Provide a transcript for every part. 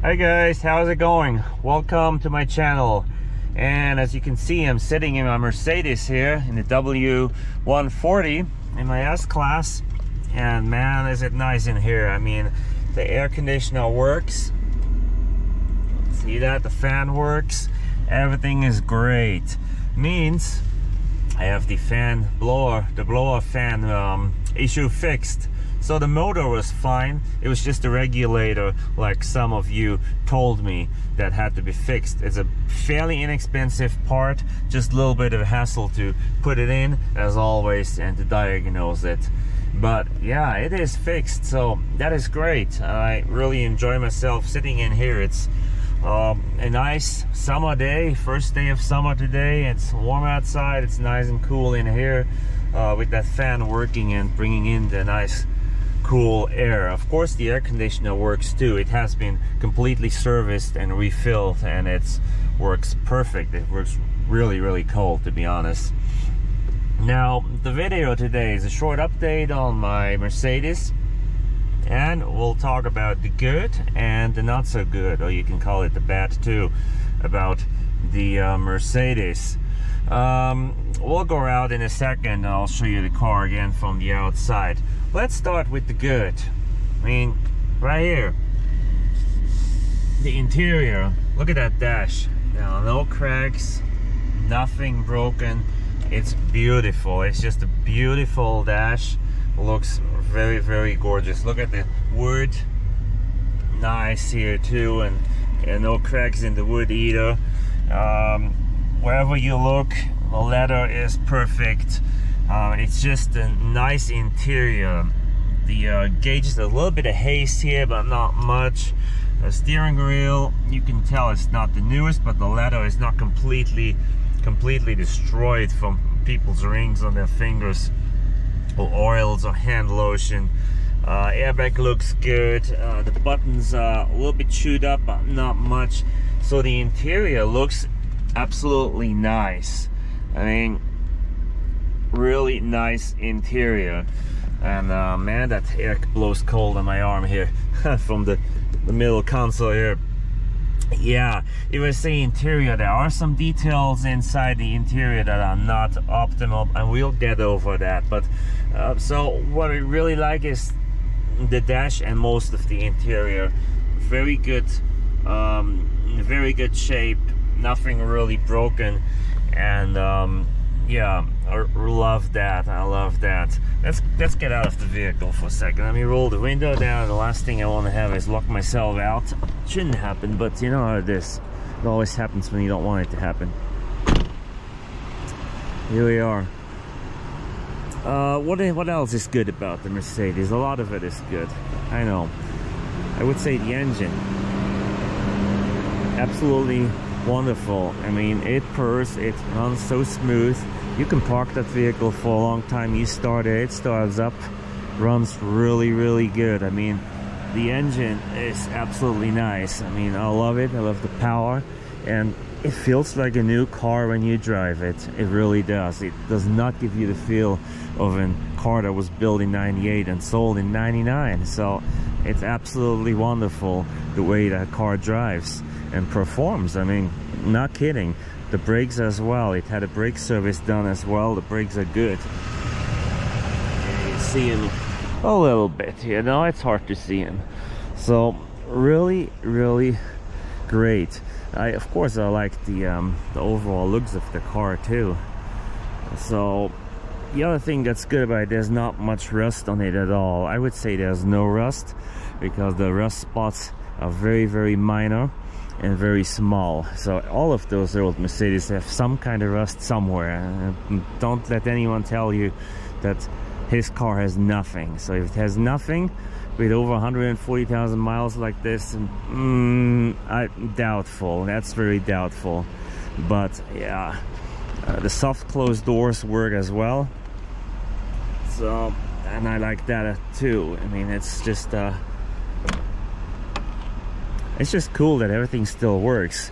Hi guys, how's it going? Welcome to my channel. And as you can see, I'm sitting in my Mercedes here in the W140 in my S-Class, and man, is it nice in here. I mean, the air conditioner works. See that? The fan works. Everything is great. Means I have the blower fan issue fixed. So the motor was fine. It was just the regulator, like some of you told me, that had to be fixed. It's a fairly inexpensive part, just a little bit of a hassle to put it in, as always, and to diagnose it. But yeah, it is fixed, so that is great. I really enjoy myself sitting in here. It's a nice summer day, first day of summer today. It's warm outside, it's nice and cool in here with that fan working and bringing in the nice cool air. Of course, the air conditioner works too. It has been completely serviced and refilled, and it works perfect. It works really cold, to be honest. Now, the video today is a short update on my Mercedes, and we'll talk about the good and the not so good, or you can call it the bad too, about the Mercedes. We'll go out in a second and I'll show you the car again from the outside. Let's start with the good. I mean, right here, the interior. Look at that dash. Now, no cracks, nothing broken. It's beautiful. It's just a beautiful dash. Looks very gorgeous. Look at the wood. Nice here too, and no cracks in the wood either. Wherever you look, the leather is perfect. It's just a nice interior. The gauge is a little bit of haze here, but not much. The steering wheel, you can tell it's not the newest, but the leather is not completely destroyed from people's rings on their fingers, or oils, or hand lotion. Airbag looks good. The buttons are a little bit chewed up, but not much. So the interior looks absolutely nice. I mean, really nice interior. And man, that air blows cold on my arm here from the middle console here. Yeah, if I say interior, there are some details inside the interior that are not optimal, and we'll get over that. But so what I really like is the dash and most of the interior. Very good shape, nothing really broken, and yeah, I love that. I love that. Let's get out of the vehicle for a second. Let me roll the window down. The last thing I want to have is lock myself out. Shouldn't happen, but you know how it is. It always happens when you don't want it to happen. Here we are. What else is good about the Mercedes? A lot of it is good, I know. I would say the engine, absolutely wonderful. I mean, it purrs, it runs so smooth. You can park that vehicle for a long time. You start it starts up, runs really good. I mean, the engine is absolutely nice. I mean, I love it. I love the power, and it feels like a new car when you drive it. It really does. It does not give you the feel of a car that was built in '98 and sold in '99. So it's absolutely wonderful the way that car drives and performs. I mean, not kidding. The brakes as well. It had a brake service done as well. The brakes are good. You see them a little bit, you know, it's hard to see them. So really great. Of course I like the overall looks of the car too. So the other thing that's good about it, there's not much rust on it at all. I would say there's no rust, because the rust spots are very minor and very small. So all of those old Mercedes have some kind of rust somewhere. Don't let anyone tell you that his car has nothing. So if it has nothing with over 140,000 miles like this, doubtful. That's very doubtful. But yeah, the soft closed doors work as well. So, and I like that too. I mean, it's just cool that everything still works.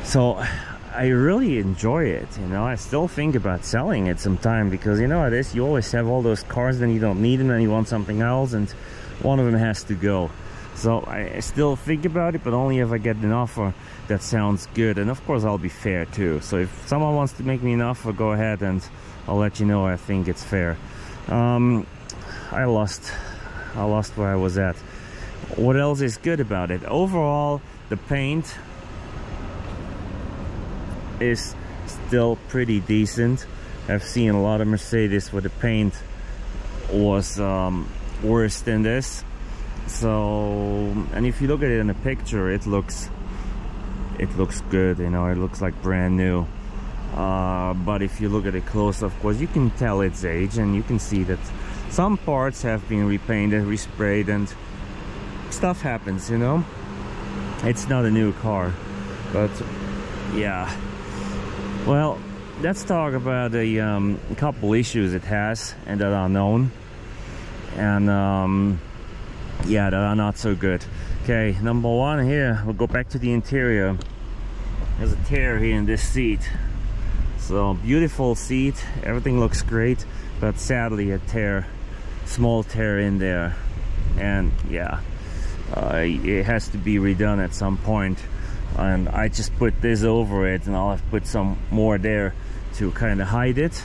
So I really enjoy it, you know. I still think about selling it sometime, because you know how it is, you always have all those cars, then you don't need them, and you want something else, and one of them has to go. So I still think about it, but only if I get an offer that sounds good. And of course I'll be fair too. So if someone wants to make me an offer, go ahead and I'll let you know I think it's fair. I lost where I was at. What else is good about it? Overall, the paint is still pretty decent. I've seen a lot of Mercedes where the paint was worse than this. So, and if you look at it in a picture, it looks good, you know, it looks like brand new. But if you look at it close, of course, you can tell its age, and you can see that some parts have been repainted, resprayed, and stuff happens, you know. It's not a new car, but yeah. Well, let's talk about a couple issues it has and that are known, and yeah, that are not so good. Okay, number one here, we'll go back to the interior. There's a tear here in this seat. So beautiful seat, everything looks great, but sadly a tear, small tear in there, and yeah, it has to be redone at some point. And I just put this over it, and I'll have to put some more there to kind of hide it.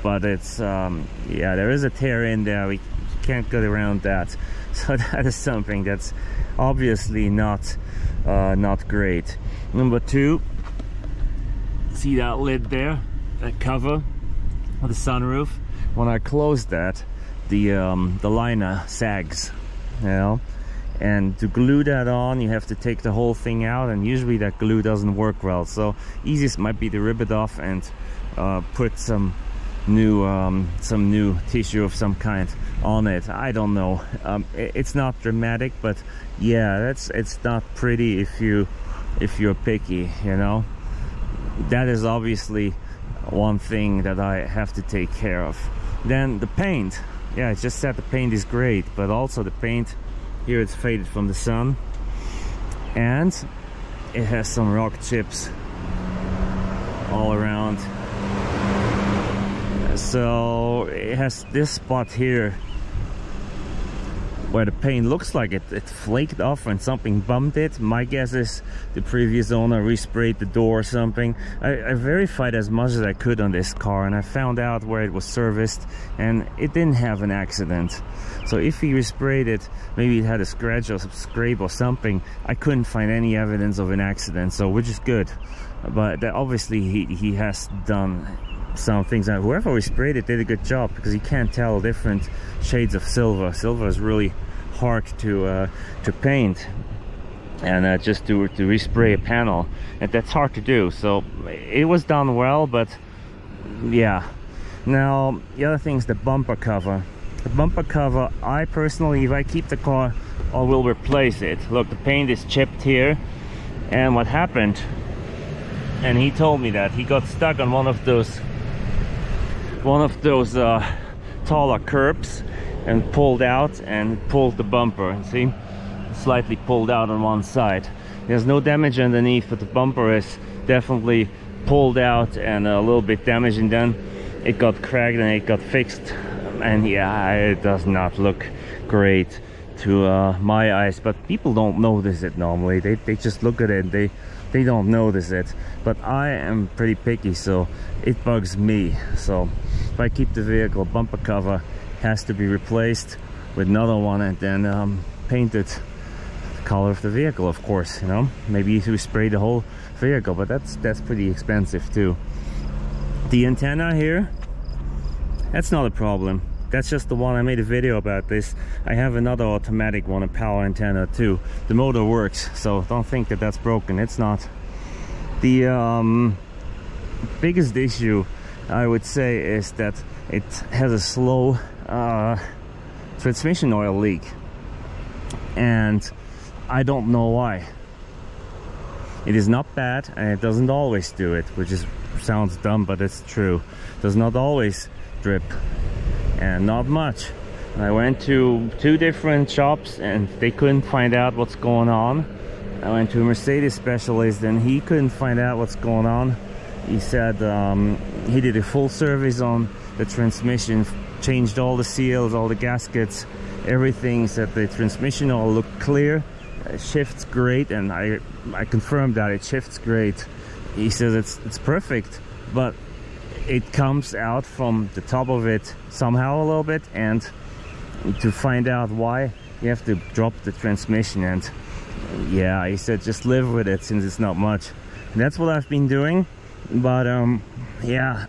But it's yeah, there is a tear in there. We can't get around that. So that is something that's obviously not great. Number two, see that lid there, that cover of the sunroof? When I close that, the liner sags, you know. And to glue that on, you have to take the whole thing out, and usually that glue doesn't work well. So easiest might be to rip it off and put some new tissue of some kind on it. I don't know. It's not dramatic, but yeah, it's not pretty if you're picky, you know. That is obviously one thing that I have to take care of. Then the paint. Yeah, I just said the paint is great, but also the paint here, it's faded from the sun, and it has some rock chips all around. So it has this spot here where the paint looks like it flaked off when something bumped it. My guess is the previous owner resprayed the door or something. I verified as much as I could on this car, and I found out where it was serviced, and it didn't have an accident. So if he resprayed it, maybe it had a scratch or some scrape or something. I couldn't find any evidence of an accident, so which is good. But obviously he has done some things. Now whoever resprayed it did a good job, because you can't tell different shades of silver. Silver is really hard to paint, and just to respray a panel, and that's hard to do. So it was done well, but yeah. Now the other thing is the bumper cover. The bumper cover, I personally, if I keep the car, I will replace it. Look, the paint is chipped here, and what happened, and he told me that he got stuck on one of those taller curbs and pulled out and pulled the bumper. See, slightly pulled out on one side. There's no damage underneath, but the bumper is definitely pulled out and a little bit damaged, and then it got cracked and it got fixed. And yeah, it does not look great to my eyes, but people don't notice it normally. They just look at it, they don't notice it. But I am pretty picky, so it bugs me. So if I keep the vehicle, bumper cover has to be replaced with another one, and then painted the color of the vehicle, of course, you know. Maybe you spray the whole vehicle, but that's pretty expensive too. The antenna here, that's not a problem. That's just the one. I made a video about this. I have another automatic one, a power antenna too. The motor works, so don't think that that's broken. It's not. The biggest issue, I would say, is that it has a slow transmission oil leak, and I don't know why. It is not bad, and it doesn't always do it, which sounds dumb, but it's true. It does not always drip, and not much. I went to 2 different shops and they couldn't find out what's going on. I went to a Mercedes specialist and he couldn't find out what's going on. He said he did a full service on the transmission, changed all the seals, all the gaskets, everything said the transmission all looked clear. It shifts great, and I confirmed that it shifts great. He says it's perfect, but it comes out from the top of it somehow a little bit, and to find out why, you have to drop the transmission. And yeah, he said just live with it since it's not much. And that's what I've been doing. But yeah,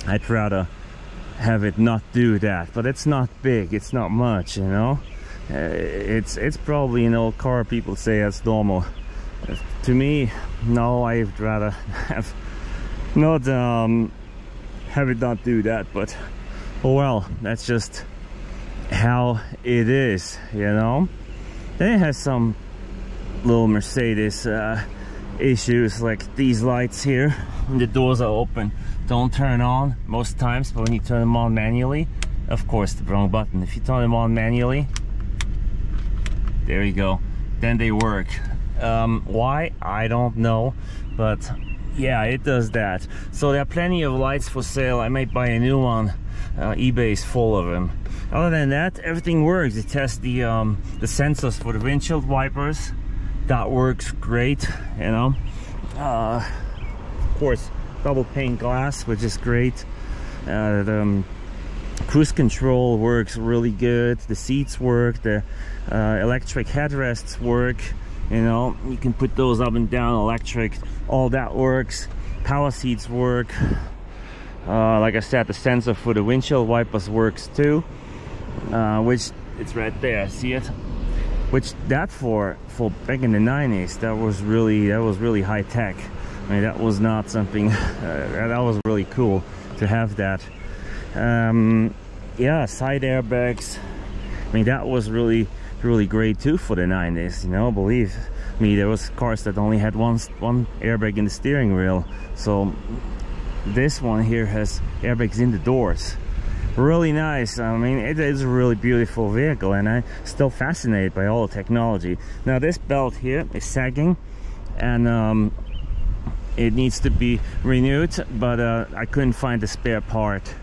I'd rather have it not do that. But it's not big, it's not much, you know. It's probably an old car, people say that's normal. To me, no, I'd rather have not have it not do that. But oh well, that's just how it is, you know. Then it has some little Mercedes issues, like these lights here when the doors are open don't turn on most times, but when you turn them on manually, of course the wrong button, if you turn them on manually, there you go, then they work. Why, I don't know, but yeah, it does that. So there are plenty of lights for sale. I might buy a new one. eBay is full of them. Other than that, everything works. It has the sensors for the windshield wipers. That works great, you know. Of course, double pane glass, which is great. The cruise control works really good. The seats work. The electric headrests work. You know, you can put those up and down electric. All that works. Power seats work. Like I said, the sensor for the windshield wipers works too. Which it's right there. See it? Which that for back in the 90s, that was really high tech. I mean, that was not something that was really cool to have that. Yeah, side airbags. I mean, that was really great too for the 90s, you know. Believe me, there was cars that only had one airbag in the steering wheel. So this one here has airbags in the doors. Really nice. I mean, it is a really beautiful vehicle, and I'm still fascinated by all the technology. Now this belt here is sagging, and it needs to be renewed, but I couldn't find the spare part.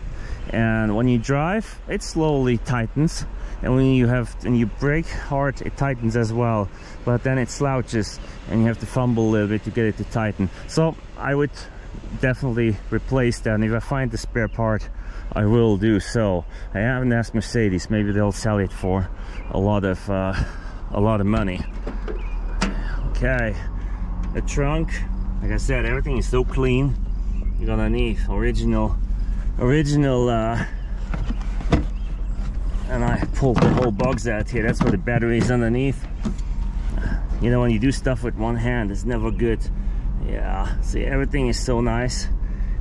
And when you drive, it slowly tightens, and when you brake hard, it tightens as well, but then it slouches and you have to fumble a little bit to get it to tighten. So I would definitely replace that, and if I find the spare part, I will do so. I haven't asked Mercedes, maybe they'll sell it for a lot of money. Okay, the trunk, like I said, everything is so clean. You're underneath original and I pulled the whole box out here. That's where the battery is underneath. You know, when you do stuff with one hand, it's never good. Yeah, see, everything is so nice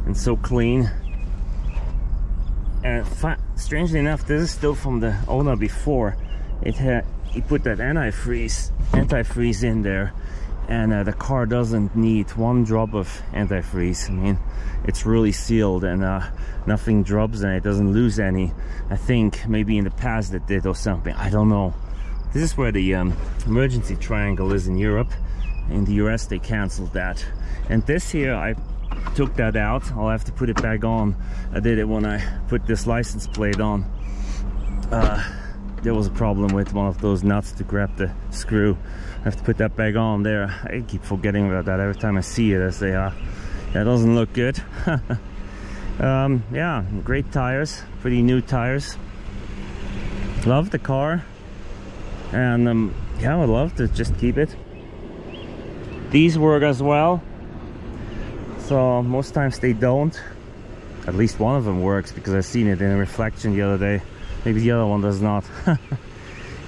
and so clean. And strangely enough, this is still from the owner before. He put that antifreeze in there, and the car doesn't need one drop of antifreeze. I mean, it's really sealed, and nothing drops and it doesn't lose any. I think maybe in the past it did or something, I don't know. This is where the emergency triangle is in Europe. In the US they canceled that. And this here, I took that out. I'll have to put it back on. I did it when I put this license plate on. There was a problem with one of those nuts to grab the screw. I have to put that back on there. I keep forgetting about that every time I see it. I say, that doesn't look good. Yeah, great tires, pretty new tires. Love the car, and yeah, I would love to just keep it. These work as well. So most times they don't. At least one of them works, because I've seen it in a reflection the other day. Maybe the other one does not.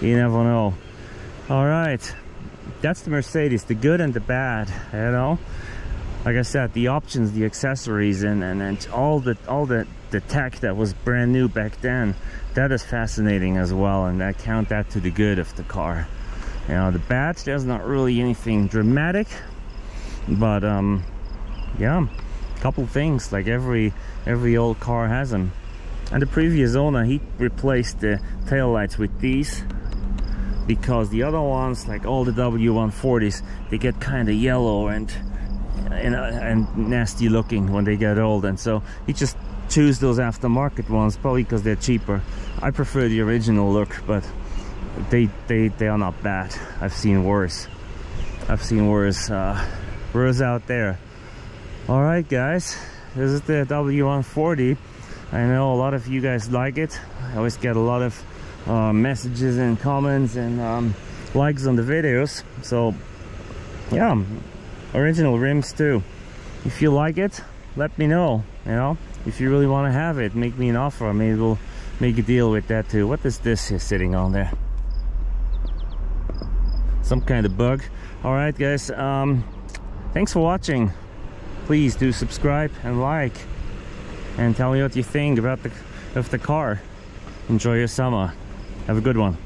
You never know. All right, that's the Mercedes, the good and the bad, you know. Like I said, the options, the accessories, and all the tech that was brand new back then, that is fascinating as well, and I count that to the good of the car. You know, the bad, there's not really anything dramatic, but yeah, a couple things, like every old car has them. And the previous owner, he replaced the taillights with these, because the other ones, like all the W140s, they get kind of yellow and nasty looking when they get old, and so he just choose those aftermarket ones, probably because they're cheaper. I prefer the original look, but they are not bad. I've seen worse. I've seen worse out there. All right, guys, this is the W140. I know a lot of you guys like it. I always get a lot of messages and comments and likes on the videos. So yeah, original rims too. If you like it, let me know. You know, if you really want to have it, make me an offer. Maybe we'll make a deal with that too. What is this here sitting on there? Some kind of bug. All right, guys, thanks for watching. Please do subscribe and like, and tell me what you think about the car. Enjoy your summer. Have a good one.